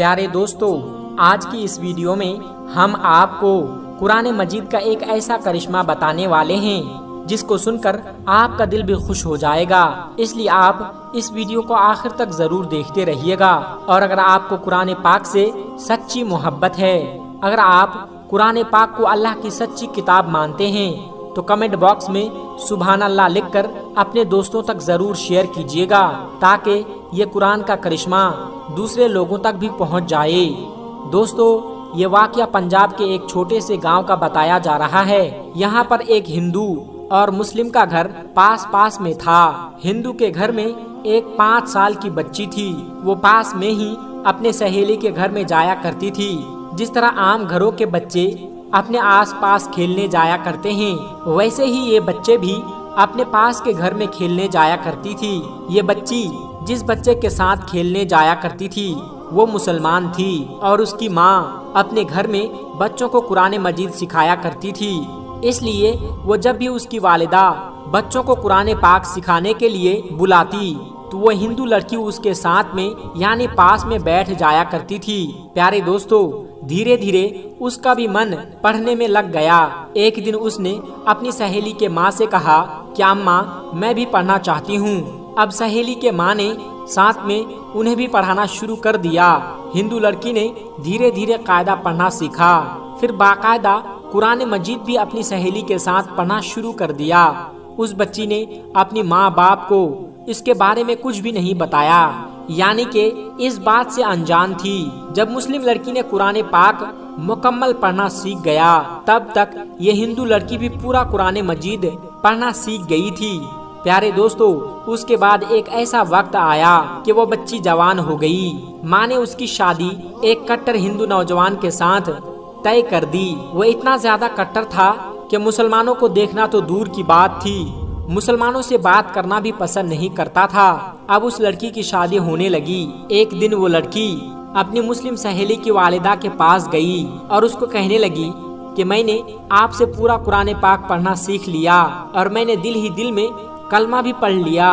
پیارے دوستو، آج کی اس ویڈیو میں ہم آپ کو قرآن مجید کا ایک ایسا کرشمہ بتانے والے ہیں جس کو سن کر آپ کا دل بھی خوش ہو جائے گا، اس لیے آپ اس ویڈیو کو آخر تک ضرور دیکھتے رہیے گا۔ اور اگر آپ کو قرآن پاک سے سچی محبت ہے، اگر آپ قرآن پاک کو اللہ کی سچی کتاب مانتے ہیں تو کمنٹ باکس میں سبحان اللہ لکھ کر اپنے دوستوں تک ضرور شیئر کیجیے گا تاکہ یہ قرآن کا کرشمہ دوسرے لوگوں تک بھی پہنچ جائے۔ دوستو، یہ واقعہ پنجاب کے ایک چھوٹے سے گاؤں کا بتایا جا رہا ہے۔ یہاں پر ایک ہندو اور مسلم کا گھر پاس میں تھا۔ ہندو کے گھر میں ایک 5 سال کی بچی تھی، وہ پاس میں ہی اپنے سہیلی کے گھر میں جایا کرتی تھی۔ جس طرح عام گھروں کے بچے اپنے آس پاس کھیلنے جایا کرتے ہیں، ویسے ہی یہ بچے بھی اپنے پاس کے گھر میں کھیلنے جایا کرتی تھی۔ یہ بچی جس بچے کے ساتھ کھیلنے جایا کرتی تھی وہ مسلمان تھی، اور اس کی ماں اپنے گھر میں بچوں کو قرآن مجید سکھایا کرتی تھی۔ اس لیے وہ جب بھی اس کی والدہ بچوں کو قرآن پاک سکھانے کے لیے بلاتی تو وہ ہندو لڑکی اس کے ساتھ میں یعنی پاس میں بیٹھ جایا کرتی تھی۔ پیارے دوستو، دھیرے دھیرے اس کا بھی من پڑھنے میں لگ گیا۔ ایک دن اس نے اپنی سہیلی کے ماں سے کہا کہ اماں، میں بھی پڑھنا چاہتی ہوں۔ اب سہیلی کے ماں نے ساتھ میں انہیں بھی پڑھانا شروع کر دیا۔ ہندو لڑکی نے دھیرے دھیرے قاعدہ پڑھنا سیکھا، پھر باقاعدہ قرآن مجید بھی اپنی سہیلی کے ساتھ پڑھنا شروع کر دیا۔ اس بچی نے اپنی ماں باپ کو اس کے بارے میں کچھ بھی نہیں بتایا، یعنی کہ اس بات سے انجان تھی۔ جب مسلم لڑکی نے قرآن پاک مکمل پڑھنا سیکھ گیا، تب تک یہ ہندو لڑکی بھی پورا قرآن مجید پڑھنا سیکھ گئی تھی۔ پیارے دوستو، اس کے بعد ایک ایسا وقت آیا کہ وہ بچی جوان ہو گئی۔ ماں نے اس کی شادی ایک کٹر ہندو نوجوان کے ساتھ طے کر دی۔ وہ اتنا زیادہ کٹر تھا کہ مسلمانوں کو دیکھنا تو دور کی بات تھی، مسلمانوں سے بات کرنا بھی پسند نہیں کرتا تھا۔ اب اس لڑکی کی شادی ہونے لگی۔ ایک دن وہ لڑکی اپنی مسلم سہیلی کی والدہ کے پاس گئی اور اس کو کہنے لگی کہ میں نے آپ سے پورا قرآن پاک پڑھنا سیکھ لیا اور میں نے دل ہی دل میں کلمہ بھی پڑھ لیا،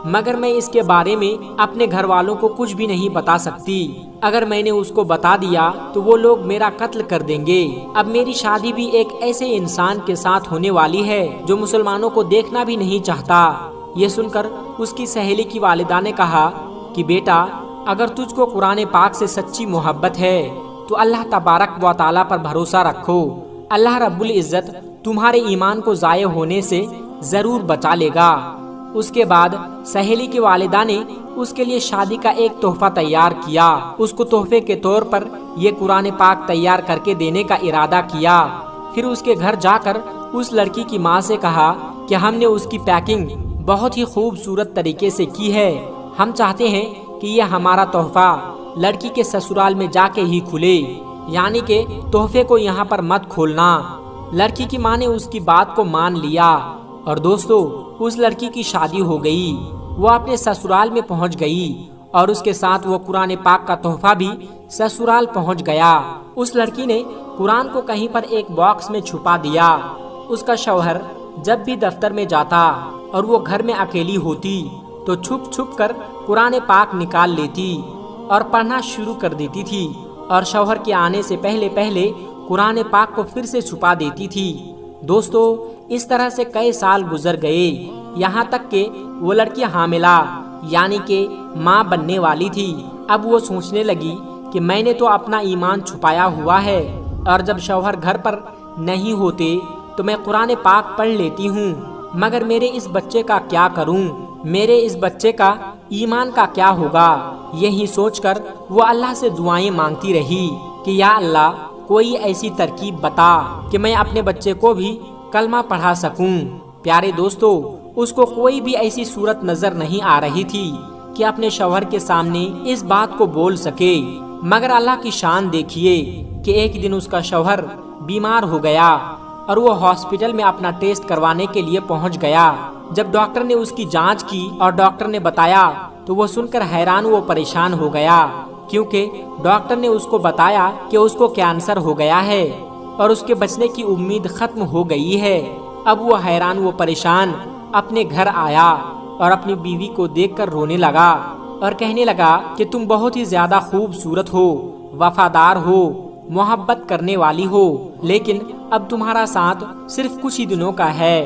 مگر میں اس کے بارے میں اپنے گھر والوں کو کچھ بھی نہیں بتا سکتی۔ اگر میں نے اس کو بتا دیا تو وہ لوگ میرا قتل کر دیں گے۔ اب میری شادی بھی ایک ایسے انسان کے ساتھ ہونے والی ہے جو مسلمانوں کو دیکھنا بھی نہیں چاہتا۔ یہ سن کر اس کی سہیلی کی والدہ نے کہا کہ بیٹا، اگر تجھ کو قرآن پاک سے سچی محبت ہے تو اللہ تبارک و تعالیٰ پر بھروسہ رکھو، اللہ رب العزت تمہارے ایمان کو ضائع ہونے سے ضرور بچا لے گا۔ اس کے بعد سہیلی کی والدہ نے اس کے لیے شادی کا ایک تحفہ تیار کیا۔ اس کو تحفے کے طور پر یہ قرآن پاک تیار کر کے دینے کا ارادہ کیا۔ پھر اس کے گھر جا کر اس لڑکی کی ماں سے کہا کہ ہم نے اس کی پیکنگ بہت ہی خوبصورت طریقے سے کی ہے، ہم چاہتے ہیں کہ یہ ہمارا تحفہ لڑکی کے سسرال میں جا کے ہی کھلے، یعنی کہ تحفے کو یہاں پر مت کھولنا۔ لڑکی کی ماں نے اس کی بات کو مان لیا اور دوستو، اس لڑکی کی شادی ہو گئی۔ وہ اپنے سسرال میں پہنچ گئی اور اس کے ساتھ وہ قرآن پاک کا تحفہ بھی سسرال پہنچ گیا۔ اس لڑکی نے قرآن کو کہیں پر ایک باکس میں چھپا دیا۔ اس کا شوہر جب بھی دفتر میں جاتا اور وہ گھر میں اکیلی ہوتی تو چھپ چھپ کر قرآن پاک نکال لیتی اور پڑھنا شروع کر دیتی تھی، اور شوہر کے آنے سے پہلے قرآن پاک کو پھر سے چھپا دیتی تھی۔ دوستو، اس طرح سے کئی سال گزر گئے، یہاں تک کہ وہ لڑکی حاملہ یعنی کہ ماں بننے والی تھی۔ اب وہ سوچنے لگی کہ میں نے تو اپنا ایمان چھپایا ہوا ہے، اور جب شوہر گھر پر نہیں ہوتے تو میں قرآن پاک پڑھ لیتی ہوں، مگر میرے اس بچے کا کیا کروں، میرے اس بچے کا ایمان کا کیا ہوگا۔ یہی سوچ کر وہ اللہ سے دعائیں مانگتی رہی کہ یا اللہ، کوئی ایسی ترکیب بتا کہ میں اپنے بچے کو بھی کلمہ پڑھا سکوں۔ پیارے دوستو، اس کو کوئی بھی ایسی صورت نظر نہیں آ رہی تھی کہ اپنے شوہر کے سامنے اس بات کو بول سکے، مگر اللہ کی شان دیکھیے کہ ایک دن اس کا شوہر بیمار ہو گیا اور وہ ہاسپٹل میں اپنا ٹیسٹ کروانے کے لیے پہنچ گیا۔ جب ڈاکٹر نے اس کی جانچ کی اور ڈاکٹر نے بتایا تو وہ سن کر حیران و پریشان ہو گیا، کیونکہ ڈاکٹر نے اس کو بتایا کہ اس کو کینسر ہو گیا ہے اور اس کے بچنے کی امید ختم ہو گئی ہے۔ اب وہ حیران و پریشان اپنے گھر آیا اور اپنی بیوی کو دیکھ کر رونے لگا اور کہنے لگا کہ تم بہت ہی زیادہ خوبصورت ہو، وفادار ہو، محبت کرنے والی ہو، لیکن اب تمہارا ساتھ صرف کچھ ہی دنوں کا ہے،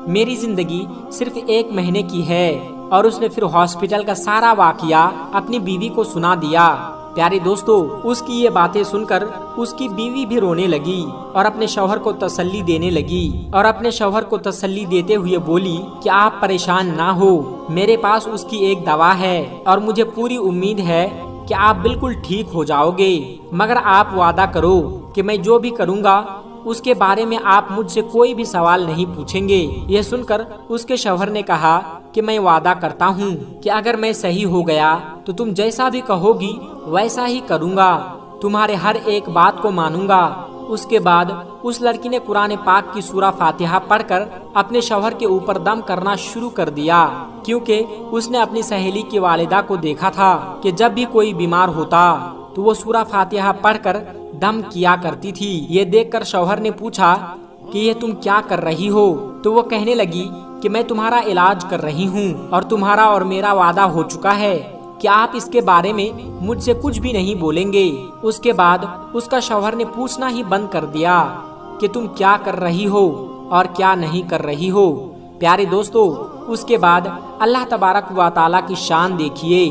میری زندگی صرف 1 مہینے کی ہے۔ اور اس نے پھر ہاسپٹل کا سارا واقعہ اپنی بیوی کو سنا دیا۔ پیارے دوستو، اس کی یہ باتیں سن کر اس کی بیوی بھی رونے لگی اور اپنے شوہر کو تسلی دینے لگی، اور اپنے شوہر کو تسلی دیتے ہوئے بولی کہ آپ پریشان نہ ہو، میرے پاس اس کی ایک دوا ہے اور مجھے پوری امید ہے کہ آپ بالکل ٹھیک ہو جاؤ گے، مگر آپ وعدہ کرو کہ میں جو بھی کروں گا اس کے بارے میں آپ مجھ سے کوئی بھی سوال نہیں پوچھیں گے۔ یہ سن کر اس کے شوہر نے کہا کہ میں وعدہ کرتا ہوں کہ اگر میں صحیح ہو گیا تو تم جیسا بھی کہو گی ویسا ہی کروں گا، تمہارے ہر ایک بات کو مانوں گا۔ اس کے بعد اس لڑکی نے قرآن پاک کی سورہ فاتحہ پڑھ کر اپنے شوہر کے اوپر دم کرنا شروع کر دیا، کیونکہ اس نے اپنی سہیلی کی والدہ کو دیکھا تھا کہ جب بھی کوئی بیمار ہوتا تو وہ سورہ فاتحہ پڑھ کر دم کیا کرتی تھی۔ یہ دیکھ کر شوہر نے پوچھا کہ یہ تم کیا کر رہی ہو؟ تو وہ کہنے لگی کہ میں تمہارا علاج کر رہی ہوں اور تمہارا اور میرا وعدہ ہو چکا ہے کہ آپ اس کے بارے میں مجھ سے کچھ بھی نہیں بولیں گے۔ اس کے بعد اس کا شوہر نے پوچھنا ہی بند کر دیا کہ تم کیا کر رہی ہو اور کیا نہیں کر رہی ہو۔ پیارے دوستو، اس کے بعد اللہ تبارک و تعالیٰ کی شان دیکھیے،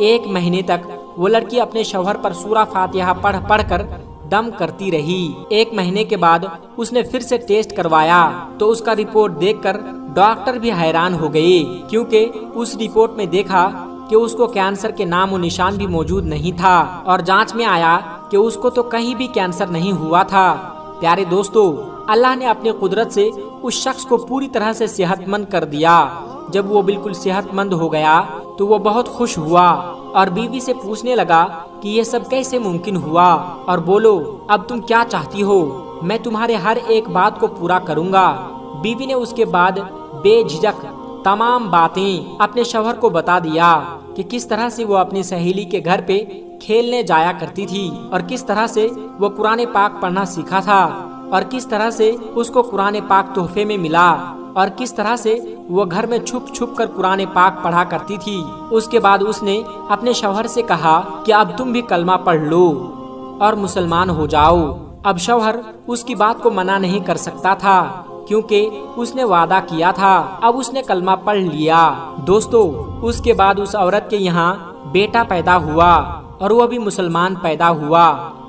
1 مہینے تک وہ لڑکی اپنے شوہر پر سورہ فاتحہ پڑھ کر دم کرتی رہی۔ 1 مہینے کے بعد اس نے پھر سے ٹیسٹ کروایا تو اس کا رپورٹ دیکھ کر ڈاکٹر بھی حیران ہو گئے، کیونکہ اس رپورٹ میں دیکھا کہ اس کو کینسر کے نام و نشان بھی موجود نہیں تھا، اور جانچ میں آیا کہ اس کو تو کہیں بھی کینسر نہیں ہوا تھا۔ پیارے دوستو، اللہ نے اپنی قدرت سے اس شخص کو پوری طرح سے صحت مند کر دیا۔ جب وہ بالکل صحت مند ہو گیا تو وہ بہت خوش ہوا اور بیوی سے پوچھنے لگا کہ یہ سب کیسے ممکن ہوا، اور بولو اب تم کیا چاہتی ہو، میں تمہارے ہر ایک بات کو پورا کروں گا۔ بیوی نے اس کے بعد بے جھجک تمام باتیں اپنے شوہر کو بتا دیا کہ کس طرح سے وہ اپنی سہیلی کے گھر پہ کھیلنے جایا کرتی تھی، اور کس طرح سے وہ قرآن پاک پڑھنا سیکھا تھا، اور کس طرح سے اس کو قرآن پاک تحفے میں ملا، اور کس طرح سے وہ گھر میں چھپ چھپ کر قرآن پاک پڑھا کرتی تھی۔ اس کے بعد اس نے اپنے شوہر سے کہا کہ اب تم بھی کلمہ پڑھ لو اور مسلمان ہو جاؤ۔ اب شوہر اس کی بات کو منع نہیں کر سکتا تھا، کیونکہ اس نے وعدہ کیا تھا۔ اب اس نے کلمہ پڑھ لیا۔ دوستو، اس کے بعد اس عورت کے یہاں بیٹا پیدا ہوا اور وہ بھی مسلمان پیدا ہوا،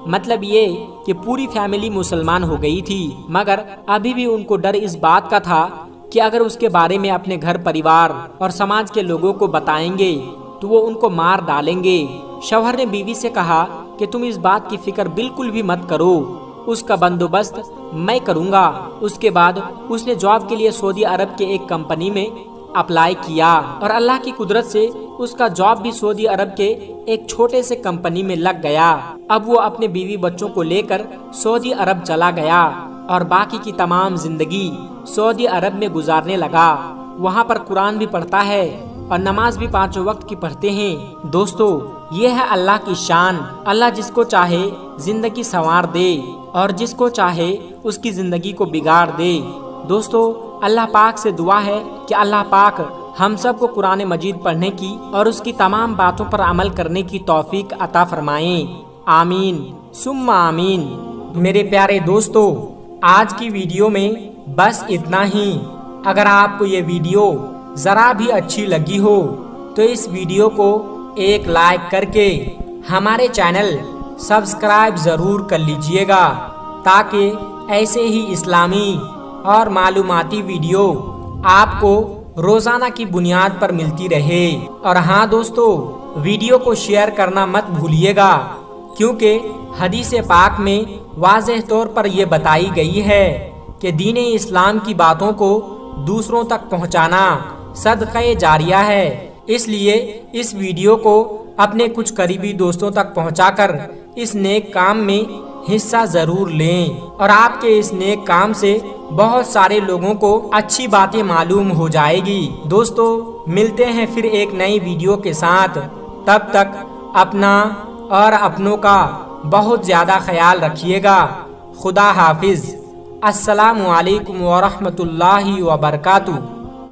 مطلب یہ کہ پوری فیملی مسلمان ہو گئی تھی، مگر ابھی بھی ان کو ڈر اس بات کا تھا کہ اگر اس کے بارے میں اپنے گھر پریوار اور سماج کے لوگوں کو بتائیں گے تو وہ ان کو مار ڈالیں گے۔ شوہر نے بیوی سے کہا کہ تم اس بات کی فکر بالکل بھی مت کرو، اس کا بندوبست میں کروں گا۔ اس کے بعد اس نے جاب کے لیے سعودی عرب کے ایک کمپنی میں اپلائی کیا، اور اللہ کی قدرت سے اس کا جاب بھی سعودی عرب کے ایک چھوٹے سے کمپنی میں لگ گیا۔ اب وہ اپنے بیوی بچوں کو لے کر سعودی عرب چلا گیا اور باقی کی تمام زندگی سعودی عرب میں گزارنے لگا۔ وہاں پر قرآن بھی پڑھتا ہے اور نماز بھی 5 وقت کی پڑھتے ہیں۔ دوستو، یہ ہے اللہ کی شان۔ اللہ جس کو چاہے زندگی سنوار دے اور جس کو چاہے اس کی زندگی کو بگاڑ دے۔ دوستو، اللہ پاک سے دعا ہے کہ اللہ پاک ہم سب کو قرآن مجید پڑھنے کی اور اس کی تمام باتوں پر عمل کرنے کی توفیق عطا فرمائیں۔ آمین ثم آمین۔ میرے پیارے دوستو، آج کی ویڈیو میں بس اتنا ہی۔ اگر آپ کو یہ ویڈیو ذرا بھی اچھی لگی ہو تو اس ویڈیو کو ایک لائک کر کے ہمارے چینل سبسکرائب ضرور کر لیجئے گا، تاکہ ایسے ہی اسلامی اور معلوماتی ویڈیو آپ کو روزانہ کی بنیاد پر ملتی رہے۔ اور ہاں دوستو، ویڈیو کو شیئر کرنا مت بھولیے گا، کیونکہ حدیث پاک میں واضح طور پر یہ بتائی گئی ہے کہ دین اسلام کی باتوں کو دوسروں تک پہنچانا صدقہ جاریہ ہے۔ اس لیے اس ویڈیو کو اپنے کچھ قریبی دوستوں تک پہنچا کر اس نیک کام میں حصہ ضرور لیں، اور آپ کے اس نیک کام سے بہت سارے لوگوں کو اچھی باتیں معلوم ہو جائے گی۔ دوستو، ملتے ہیں پھر ایک نئی ویڈیو کے ساتھ، تب تک اپنا اور اپنوں کا بہت زیادہ خیال رکھیے گا۔ خدا حافظ۔ السلام علیکم ورحمۃ اللہ وبرکاتہ۔